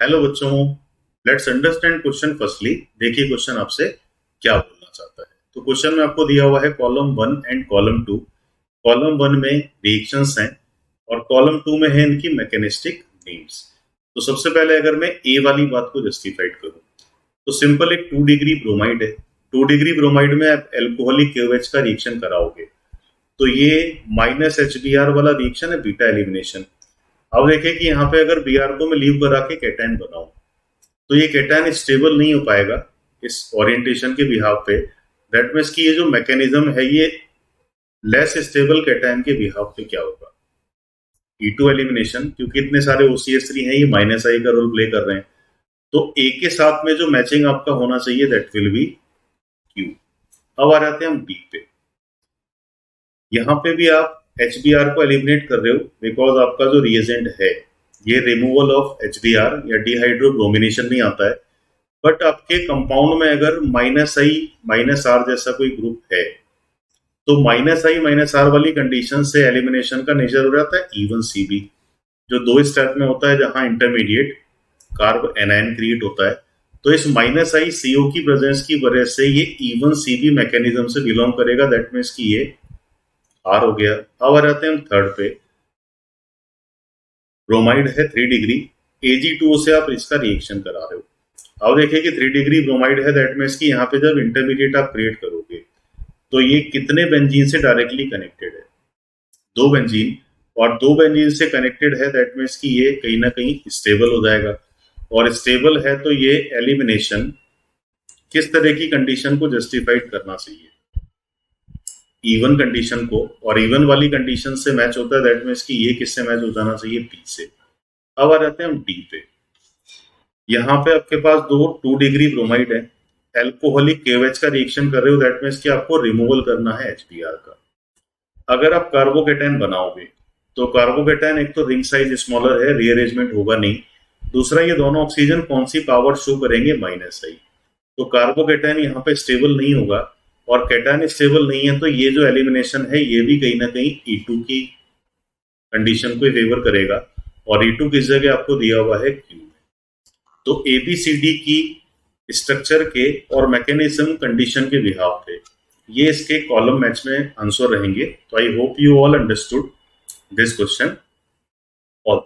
Hello बच्चों, let's understand question firstly. देखिए question आपसे क्या बोलना चाहता है। तो क्वेश्चन में आपको दिया हुआ है column one and column to. Column one में रिएक्शंस हैं और कॉलम टू में है इनकी मैकेनिस्टिक नेम्स। तो सबसे पहले अगर मैं ए वाली बात को जस्टिफाइड करूं तो सिंपल एक 2 डिग्री ब्रोमाइड है। 2 डिग्री ब्रोमाइड में आप एल्कोहलिक KOH का रिएक्शन कराओगे तो ये -HBr वाला रिएक्शन है, बीटा एलिमिनेशन। अब देखें कि यहाँ पे अगर Br को मैं लीव करा के कैटायन बनाऊं तो ये कैटायन स्टेबल नहीं हो पाएगा इस ओरिएंटेशन के बिहाव पे। दैट मीन्स कि ये जो मैकेनिज्म है ये लेस स्टेबल कैटायन के बिहाव पे क्या होगा, E2 एलिमिनेशन। क्योंकि इतने सारे OCH3 हैं, ये -I का रोल प्ले कर रहे हैं, तो A के साथ में जो मैचिंग आपका होना चाहिए दैट विल बी Q। अब आ जाते हैं हम D पे। यहाँ पे भी आप HBr को एलिमिनेट कर रहे हो बिकॉज आपका जो रिएजेंट है ये रिमूवल ऑफ HBr या डिहाइड्रोब्रोमिनेशन नहीं आता है। बट आपके कंपाउंड में अगर -I -R जैसा कोई ग्रुप है तो -I -R वाली कंडीशन से एलिमिनेशन का नेचर हो जाता है इवन CB, जो 2 स्टेप में होता है जहां इंटरमीडिएट कार्ब एनायन क्रिएट होता है। तो इस -I CO की प्रेजेंस की वजह से ये इवन CB मैकेनिज्म से बिलोंग करेगा। दैट मीन्स कि ये R हो गया। अब आ जाते हैं हम थर्ड पे। ब्रोमाइड है 3 डिग्री, Ag2O से आप इसका रिएक्शन करा रहे हो। अब देखिए कि 3 डिग्री ब्रोमाइड है, दैट मीन्स कि यहाँ पे जब इंटरमीडिएट आप क्रिएट करोगे तो ये कितने बेंजीन से डायरेक्टली कनेक्टेड है, 2 बेंजीन। और 2 बेंजीन से कनेक्टेड है दैट मीन्स कि ये कहीं ना कहीं स्टेबल हो जाएगा। और स्टेबल है तो ये एलिमिनेशन किस तरह की कंडीशन को जस्टिफाइड करना चाहिए, इवन कंडीशन को। और इवन वाली कंडीशन से मैच होता है दैट मीन्स कि ये किससे मैच हो जाना चाहिए, पी से। अब आ जाते हैं हम डी पे। यहाँ पे आपके पास दो 2 डिग्री ब्रोमाइड है, एल्कोहलिक KOH का रिएक्शन कर रहे हो दैट मीन्स कि आपको रिमूवल करना है HBr का। अगर आप कार्बोकेटायन बनाओगे तो कार्बोकेटायन एक तो रिंग साइज स्मॉलर है, रीअरेंजमेंट होगा नहीं। दूसरा ये दोनों ऑक्सीजन कौन सी पावर शो करेंगे, -I। तो कार्बोकेटायन यहाँ पे स्टेबल नहीं होगा और कैटायन स्टेबल नहीं है तो ये जो एलिमिनेशन है ये भी कहीं ना कहीं E2 की कंडीशन को फेवर करेगा। और E2 किस जगह आपको दिया हुआ है, Q। तो ABCD की स्ट्रक्चर के और मैकेनिज्म कंडीशन के बिहाव पे ये इसके कॉलम मैच में आंसर रहेंगे। तो I hope you all understood this question. All